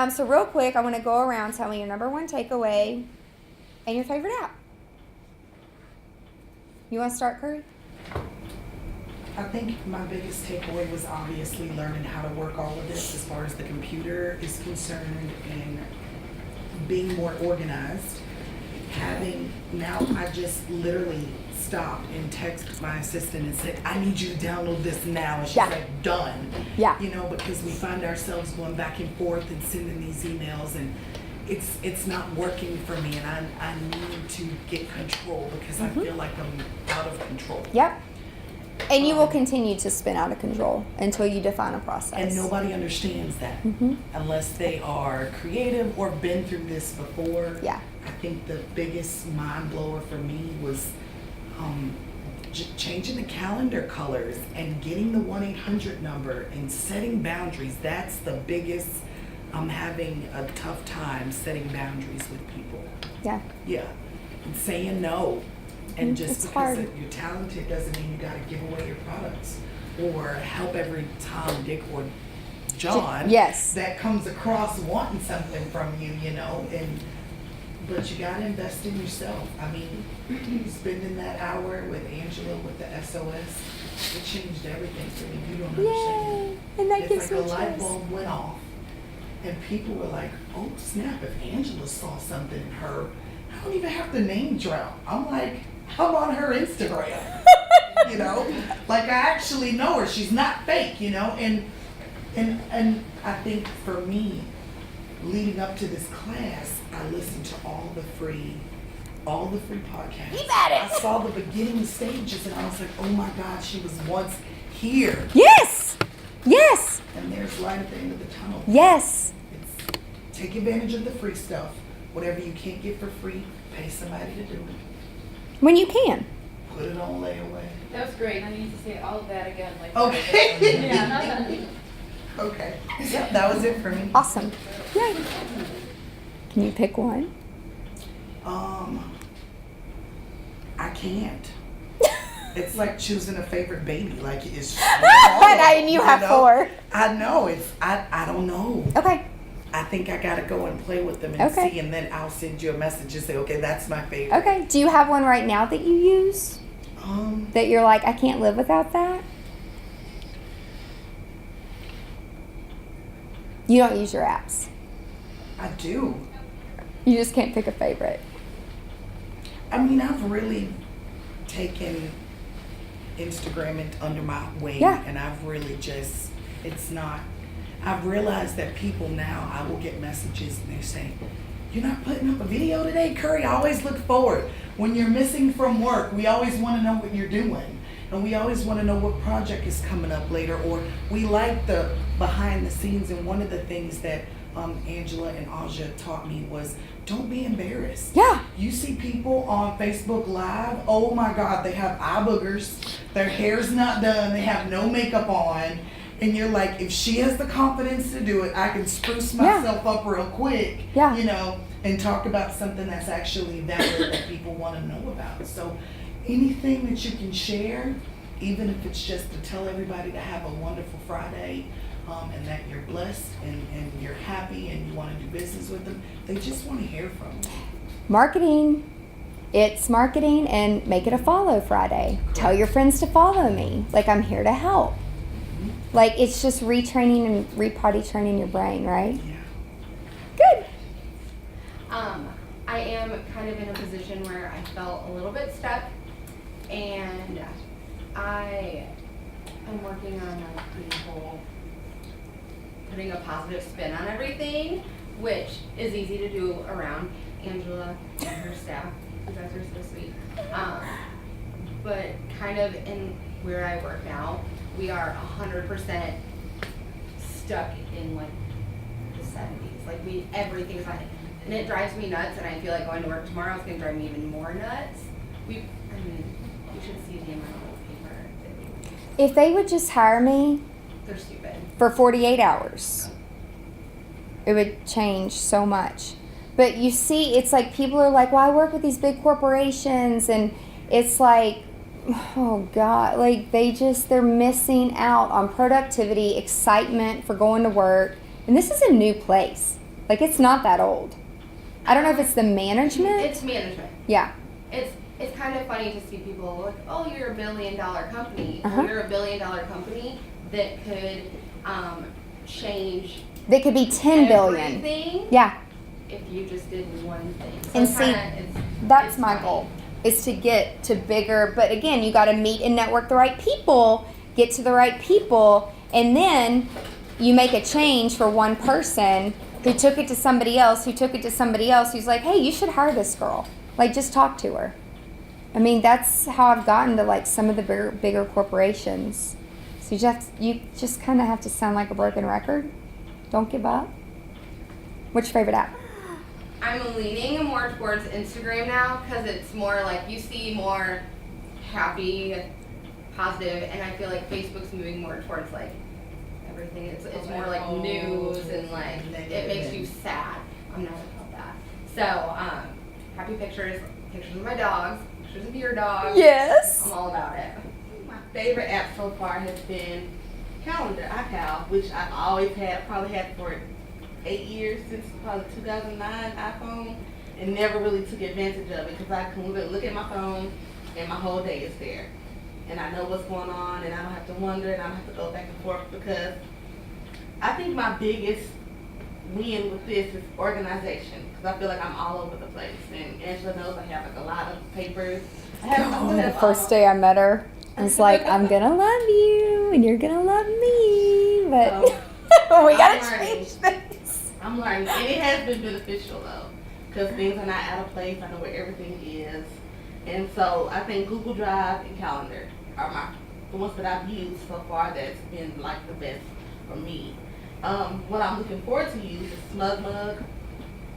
So real quick, I want to go around, tell me your number one takeaway and your favorite app. You want to start, Curry? I think my biggest takeaway was obviously learning how to work all of this as far as the computer is concerned and being more organized. I just literally stopped and texted my assistant and said, I need you to download this now. And she's like, done. Yeah. You know, because we find ourselves going back and forth and sending these emails, and it's not working for me, and I need to get control because I feel like I'm out of control. Yep. And you will continue to spin out of control until you define a process. And nobody understands that unless they are creative or been through this before. Yeah. I think the biggest mind blower for me was changing the calendar colors and getting the 1-800 number and setting boundaries. That's the biggest. I'm having a tough time setting boundaries with people. Yeah. Yeah. And saying no. And just it's because hard. you're talented doesn't mean you got to give away your products or help every Tom, Dick, or John Yes. that comes across wanting something from you, you know. But you got to invest in yourself. I mean, spending that hour with Angela with the SOS, it changed everything for me. You don't understand. Yay! And that It's gives like me a light chills. bulb went off, and people were like, "Oh snap! If Angela saw something in her, I don't even have to name drop." I'm like, I'm on her Instagram, you know, like I actually know her. She's not fake, you know, and I think for me, leading up to this class, I listened to all the free podcasts. You got it. I saw the beginning stages, and I was like, oh my God, she was once here. Yes. Yes. And there's light at the end of the tunnel. Yes. It's take advantage of the free stuff. Whatever you can't get for free, pay somebody to do it. When you can. Put it on layaway. That was great. I need to say all of that again. Okay. Yeah. Okay. Yep, that was it for me. Awesome. Yay. Can you pick one? I can't. It's like choosing a favorite baby. Like it's. And you have 4. I know. I don't know. Okay. I think I gotta go and play with them and Okay. see, and then I'll send you a message and say, okay, that's my favorite. Okay. Do you have one right now that you use? That you're like, I can't live without that? You don't use your apps. I do. You just can't pick a favorite. I mean, I've really taken Instagram under my wing, Yeah. and I've really just, I've realized that people now, I will get messages and they say, you're not putting up a video today, Curry? I always look forward. When you're missing from work, we always want to know what you're doing. And we always want to know what project is coming up later, or we like the behind the scenes. And one of the things that Angela and Aja taught me was, don't be embarrassed. Yeah. You see people on Facebook Live, oh my God, they have eye boogers, their hair's not done, they have no makeup on, and you're like, if she has the confidence to do it, I can spruce myself up real quick, you know, and talk about something that's actually valid that people want to know about. So anything that you can share, even if it's just to tell everybody to have a wonderful Friday, and that you're blessed and you're happy and you want to do business with them, they just want to hear from you. Marketing. It's marketing, and make it a follow Friday. Correct. Tell your friends to follow me. Like, I'm here to help. Like, it's just retraining and re-potty training your brain, right? Yeah. Good. I am kind of in a position where I felt a little bit stuck, and I am working on the whole putting a positive spin on everything, which is easy to do around Angela and her staff. You guys are so sweet. But kind of in where I work now, we are 100% stuck in like the 70s. Like everything's on it. And it drives me nuts, and I feel like going to work tomorrow is going to drive me even more nuts. You should see the amount of paper. If they would just hire me They're stupid. for 48 hours, it would change so much. But you see, it's like people are like, well, I work with these big corporations, and it's like, oh God, like they're missing out on productivity, excitement for going to work. And this is a new place. Like, it's not that old. I don't know if it's the management. It's management. Yeah. It's kind of funny to see people like, oh, you're a $1 billion company. Uh-huh. You're a $1 billion company that could change They could be 10 billion. everything Yeah. if you just did one thing. So And it's see, kinda, that's it's my funny. goal, is to get to bigger. But again, you got to meet and network the right people, get to the right people, and then you make a change for one person who took it to somebody else, who took it to somebody else, who's like, hey, you should hire this girl. Like, just talk to her. I mean, that's how I've gotten to like some of the bigger corporations. So you just kind of have to sound like a broken record. Don't give up. What's your favorite app? I'm leaning more towards Instagram now because it's more like you see more happy, positive, and I feel like Facebook's moving more towards like everything. It's more like news and like it makes you sad. I'm not about that. So happy pictures of my dogs, pictures of your dog. Yes. I'm all about it. My favorite app so far has been Calendar, iCal, which I've always had, probably had for 8 years, since probably 2009 iPhone, and never really took advantage of it because I can look at my phone and my whole day is there. And I know what's going on and I don't have to wonder and I don't have to go back and forth because I think my biggest win with this is organization because I feel like I'm all over the place. And Angela knows I have like a lot of papers. I have The first day I met her, I was like, I'm gonna love you and you're gonna love me, but we gotta I'm learning. change things. I'm learning, and it has been beneficial though, because things are not out of place. I know where everything is, and so I think Google Drive and Calendar are the ones that I've used so far. That's been like the best for me. What I'm looking forward to use is SmugMug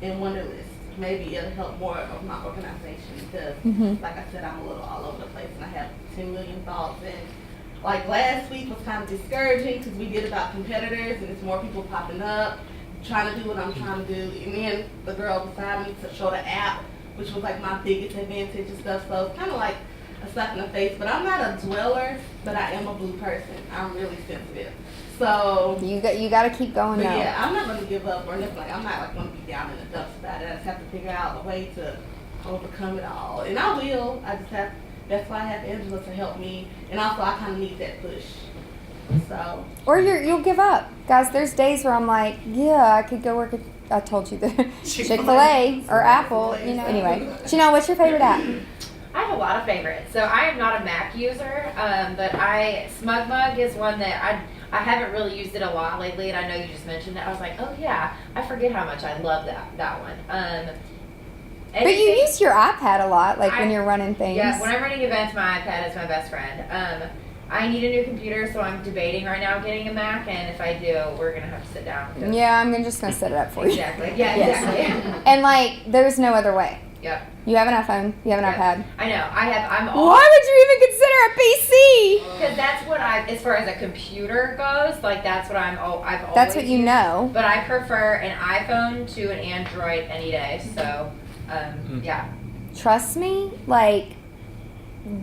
and Wunderlist. Maybe it'll help more of my organization because, like I said, I'm a little all over the place and I have 10 million thoughts. And like last week was kind of discouraging because we did about competitors and there's more people popping up trying to do what I'm trying to do. And then the girl beside me to show the app, which was like my biggest advantage and stuff. So it's kind of like a slap in the face. But I'm not a dweller, but I am a blue person. I'm really sensitive. So You got to keep going but though. yeah, I'm not going to give up or anything. Like, I'm not like going to be down in the dumps about it. I just have to figure out a way to overcome it all. And I will. I just have, that's why I have Angela to help me. And also I kind of need that push. So. Or you'll give up. Guys, there's days where I'm like, yeah, I could go work at, I told you, the Chick-fil-A or Apple, you know. Anyway, Janelle, what's your favorite app? I have a lot of favorites. So I am not a Mac user, but SmugMug is one that I haven't really used it a lot lately, and I know you just mentioned it. I was like, oh yeah, I forget how much I love that one. But you use your iPad a lot, like when I- you're running things. Yeah, when I'm running events, my iPad is my best friend. I need a new computer, so I'm debating right now getting a Mac, and if I do, we're gonna have to sit down. because- Yeah, just going to set it up for you. Exactly. Yeah. Yes. Exactly. And like, there's no other way. Yep. You have an iPhone, you have an Yep. iPad. I know. I'm all. Why would you even consider a PC? Because that's what as far as a computer goes, like that's what I've always That's what you used. know. But I prefer an iPhone to an Android any day. So, yeah, Trust me, like,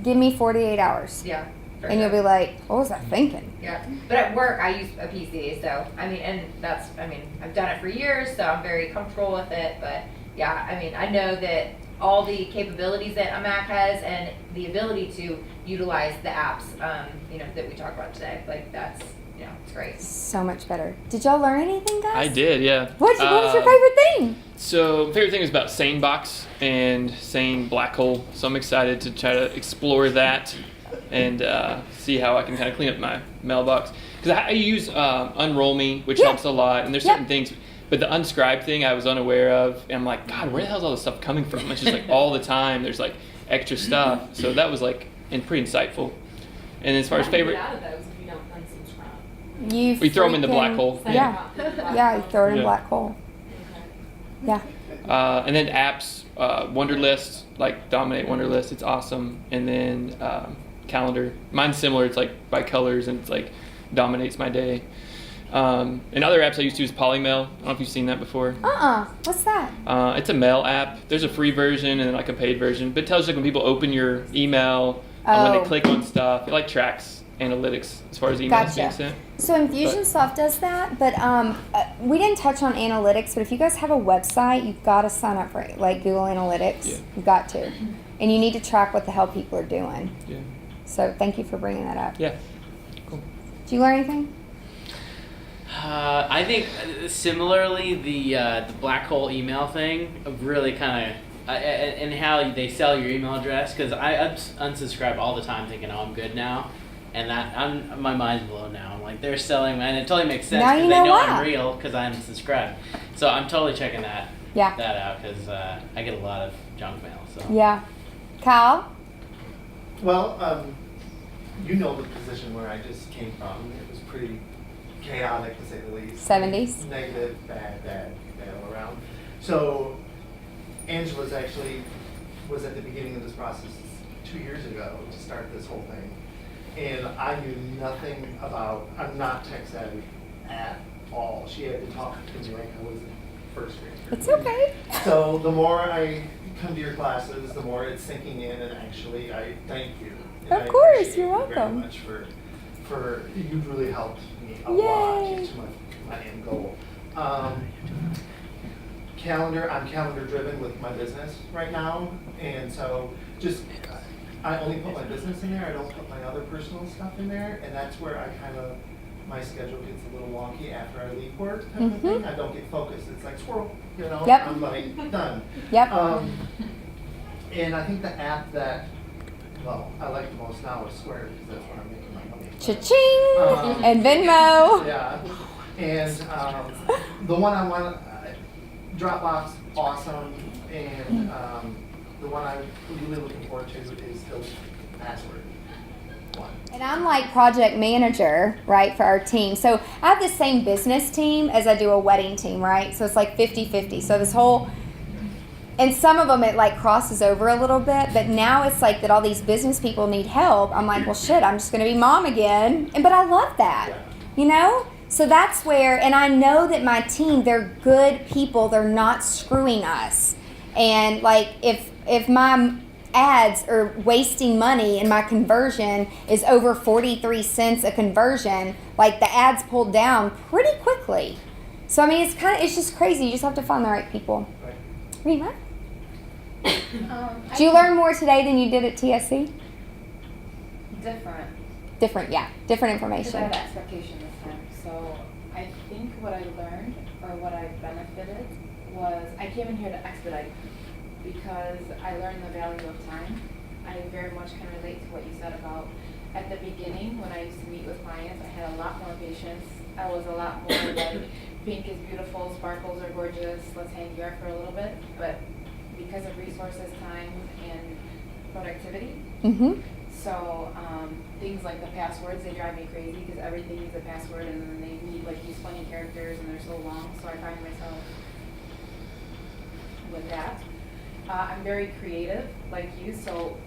give me 48 hours. yeah. for And you'll sure. be like, what was I thinking? Yeah. But at work, I use a PC. So, I've done it for years, so I'm very comfortable with it. But yeah, I know that all the capabilities that a Mac has and the ability to utilize the apps, that we talk about today, like that's, it's great. So much better. Did y'all learn anything, guys? I did, yeah. What was your favorite thing? So, favorite thing was about SaneBox and Sane Black Hole. So I'm excited to try to explore that and see how I can kind of clean up my mailbox. Because I use Unroll Me, which helps a lot. And there's certain things, but the unscribe thing I was unaware of. And I'm like, God, where the hell's all this stuff coming from? It's just like all the time there's like extra stuff. So that was like pretty insightful. And as far as favorite, Out of those if you don't unsubscribe. We throw them in the black hole. Yeah. Yeah, you throw it in Yeah. black hole. Yeah. And then apps, Wunderlist, like dominate Wunderlist. It's awesome. And then calendar. Mine's similar. It's like by colors and it's like dominates my day. And other apps I used to use Polymail. I don't know if you've seen that before. What's that? It's a mail app. There's a free version and then like a paid version. But it tells you like when people open your email, when Oh. they click on stuff. It like tracks analytics as far as emails Gotcha. being sent. So Infusionsoft does that, but we didn't touch on analytics. But if you guys have a website, you've got to sign up for it, like Google Analytics. Yeah. You've got to, and you need to track what the hell people are doing. Yeah. So thank you for bringing that up. Yeah. Did you learn anything? I think similarly the black hole email thing really kind of and how they sell your email address, because I unsubscribe all the time thinking, oh, I'm good now, and that my mind's blown now. I'm like, they're selling, and it totally makes sense Now because you they know know why. I'm real because I'm subscribed. So I'm totally checking that Yeah. out because I get a lot of junk mail. So Yeah. Kyle? Well, you know the position where I just came from. It was pretty chaotic, to say the least. 70s? Negative, bad all around. So Angela's actually was at the beginning of this process 2 years ago to start this whole thing. And I knew nothing about, I'm not tech savvy at all. She had to talk to me like I was a first grader. It's okay. So the more I come to your classes, the more it's sinking in, and actually I thank you. And Of I course, appreciate you're you welcome. very much for you've really helped me a lot Yay. get to my end goal. I'm calendar driven with my business right now, and so just I only put my business in there. I don't put my other personal stuff in there, and that's where I kind of my schedule gets a little wonky after I leave work type of thing. I don't get focused. It's like squirrel, you know. Yep. I'm like done. Yep. And I think the app that I like the most now is Square because that's where I'm making my money. Cha-ching! And Venmo. Yeah. And the one I want, Dropbox, awesome. And the one I'm really looking forward to is the password one. And I'm like project manager, right, for our team. So I have the same business team as I do a wedding team, right? So it's like 50-50. So this whole, and some of them it like crosses over a little bit, but now it's like that all these business people need help. I'm like, well, shit, I'm just going to be mom again. But I love that, you know? So that's where, and I know that my team, they're good people. They're not screwing us. And like if my ads are wasting money and my conversion is over 43 cents a conversion, like the ads pulled down pretty quickly. So I mean, it's just crazy. You just have to find the right people. Right. Rima? Did you learn more today than you did at TSC? Different. Different, yeah. Different Because I information. had expectation this time. So I think what I learned or what I benefited was I came in here to expedite because I learned the value of time. I very much can relate to what you said about at the beginning when I used to meet with clients, I had a lot more patience. I was a lot more like pink is beautiful, sparkles are gorgeous, let's hang here for a little bit. But because of resources, time, and productivity, Mm-hmm. so things like the passwords, they drive me crazy because everything needs a password and then they need like these funny characters and they're so long. So I find myself with that. I'm very creative like you, so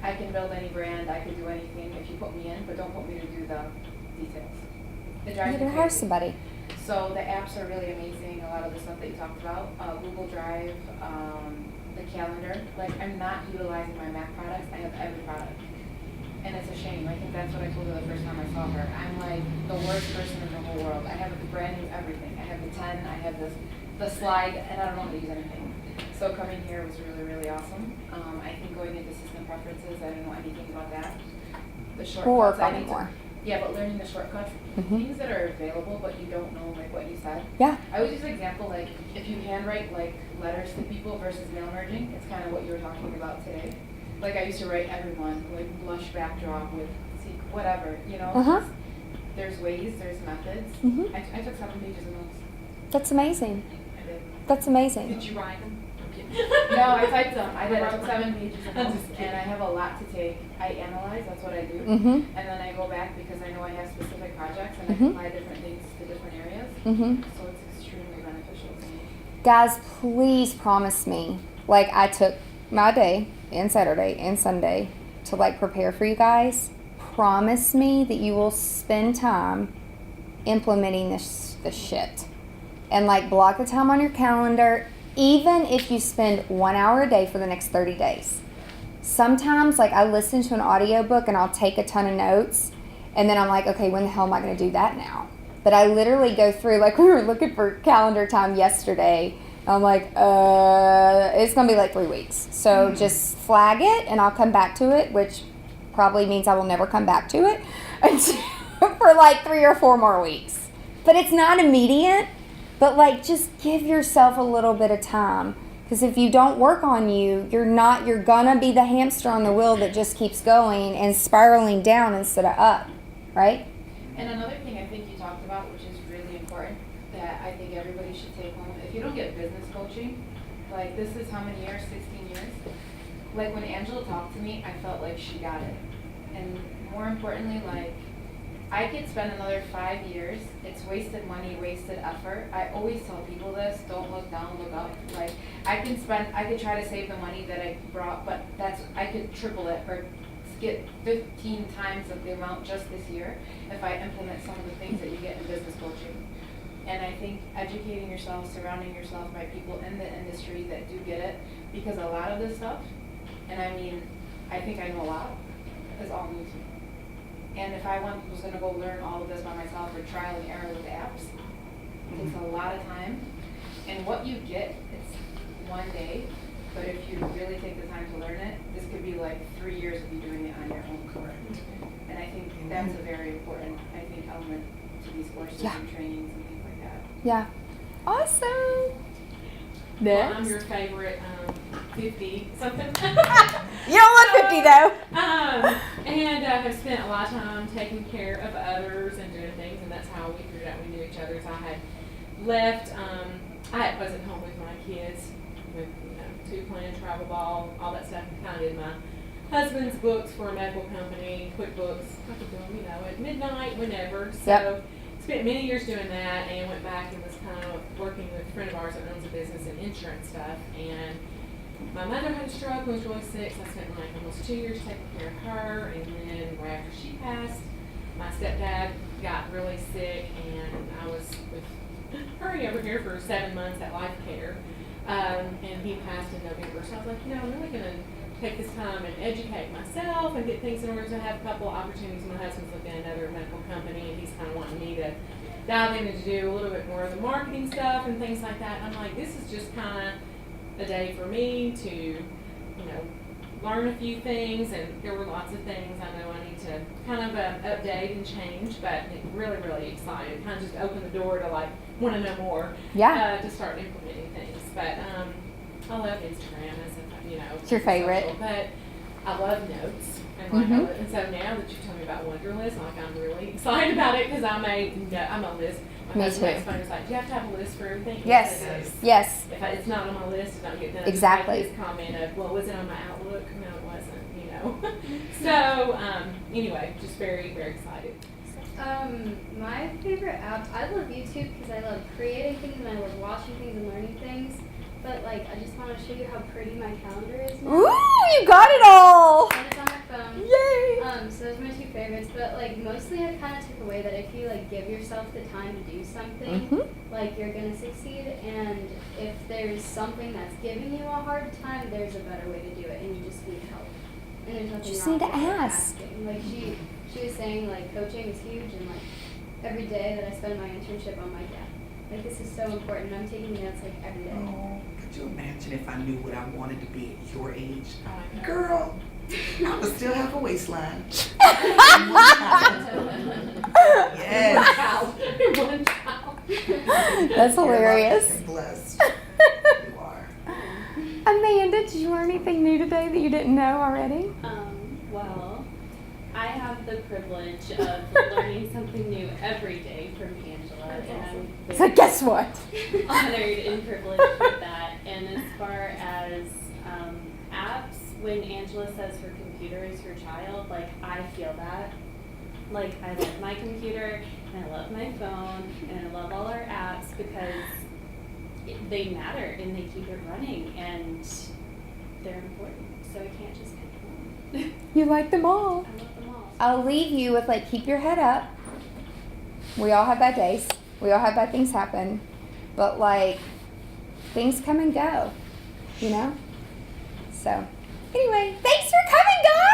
I can build any brand, I can do anything if you put me in, but don't put me to do the details. It drives You me can hire crazy. somebody. So the apps are really amazing, a lot of the stuff that you talked about, Google Drive, the calendar. Like I'm not utilizing my Mac products, I have every product. And it's a shame, I think that's what I told her the first time I saw her. I'm like the worst person in the whole world. I have a brand new everything. I have the 10, I have the slide, and I don't know how to use anything. So coming here was really, really awesome. I think going into system preferences, I didn't know anything about that. The shortcuts, We'll work I on it need to- more. Yeah, but learning the shortcuts, Mhm. things that are available, but you don't know, like what you said. Yeah. I would use an example, like, if you handwrite, like, letters to people versus mail merging, it's kind of what you were talking about today. Like, I used to write everyone, like, blush backdrop with, whatever, you know? Uh-huh. There's ways, there's methods. Mhm. I took 7 pages of notes. That's amazing. I did. That's amazing. Did you write them? No, I typed them. I did. I took 7 pages of notes, and I have a lot to take. I analyze, that's what I do. Mm-hmm. And then I go back because I know I have specific projects and I Mhm. can apply different things to different areas. Mm-hmm. So it's extremely beneficial to me. Guys, please promise me, like I took my day and Saturday and Sunday to like prepare for you guys. Promise me that you will spend time implementing this shit. And like block the time on your calendar, even if you spend 1 hour a day for the next 30 days. sometimes like I listen to an audiobook and I'll take a ton of notes and then I'm like, okay, when the hell am I going to do that now? But I literally go through, like we were looking for calendar time yesterday. I'm like, it's going to be like 3 weeks. So just flag it and I'll come back to it, which probably means I will never come back to it for like 3 or 4 more weeks. But it's not immediate, but like just give yourself a little bit of time. Because if you don't work on you, you're going to be the hamster on the wheel that just keeps going and spiraling down instead of up, right? And another thing I think you talked about, which is really important, that I think everybody should take home, if you don't get business coaching, like this is how many years, 16 years? Like when Angela talked to me, I felt like she got it. And more importantly, like I could spend another 5 years, it's wasted money, wasted effort. I always tell people this, don't look down, look up. Like I could try to save the money that I brought, but I could triple it or get 15 times of the amount just this year if I implement some of the things that you get in business coaching. And I think educating yourself, surrounding yourself by people in the industry that do get it, because a lot of this stuff, and I mean, I think I know a lot, is all new to me. And if I was going to go learn all of this by myself or trial and error with apps, it takes a lot of time. And what you get, it's one day, but if you really take the time to learn it, this could be like 3 years of you doing it on your own. Correct. And I think that's a very important, element to these courses and trainings and things like that. Yeah. Awesome. Well, I'm your favorite 50 something. You don't look 50 though. And have spent a lot of time taking care of others and doing things, and that's how we figured out we knew each other. So I had left. I wasn't home with my kids, with 2 playing travel ball, all that stuff. And kind of did my husband's books for a medical company, QuickBooks. I could do them, at midnight, whenever. So. Spent many years doing that and went back and was kind of working with a friend of ours that owns a business in insurance stuff. And my mother had a stroke and was really sick, so I spent like almost 2 years taking care of her. And then right after she passed, my stepdad got really sick, and I was with her over here for 7 months at Life Care. And he passed in November, so I was like, I'm really going to take this time and educate myself and get things in order to have a couple of opportunities. My husband's looking at another medical company, and he's kind of wanting me to dive in and do a little bit more of the marketing stuff and things like that. And I'm like, this is just kind of a day for me to, learn a few things. And there were lots of things I know I need to kind of update and change, but really, really excited. Kind of just open the door to want to know more. Yeah. To start implementing things. But I love Instagram as it's your favorite. Social, but I love notes. And and so now that you tell me about Wunderlist, I'm really excited about it because I'm a list. My husband makes fun. He's like, do you have to have a list for everything? Yes. Yes. If it's not on my list, it don't get done. Exactly. His comment of, well, was it on my Outlook? No, it wasn't. So anyway, just very, very excited. My favorite app, I love YouTube because I love creating things and I love watching things and learning things. But I just want to show you how pretty my calendar is now. Ooh, you got it all. And it's on my phone. Yay. So those are my 2 favorites. But mostly I kind of took away that if you give yourself the time to do something, you're gonna succeed. And if there's something that's giving you a hard time, there's a better way to do it, and you just need help. And there's nothing Just wrong need to with ask. asking. She was saying coaching is huge, and every day that I spend my internship, I'm like, yeah, this is so important. I'm taking notes every day. Oh, could you imagine if I knew what I wanted to be at your age? Oh, I know. Girl, I would still have a waistline. Yes. One child. That's hilarious. You're blessed. You are. Amanda, did you learn anything new today that you didn't know already? Well, I have the privilege of learning something new every day from Angela, and I'm So guess what? honored and privileged with that. And as far as apps, when Angela says her computer is her child, I feel that. I love my computer, and I love my phone, and I love all our apps because they matter and they keep it running, and they're important. So I can't just pick one. You like them all. I love them all. I'll leave you with keep your head up. We all have bad days. We all have bad things happen. But things come and go, So Anyway, thanks for coming, guys.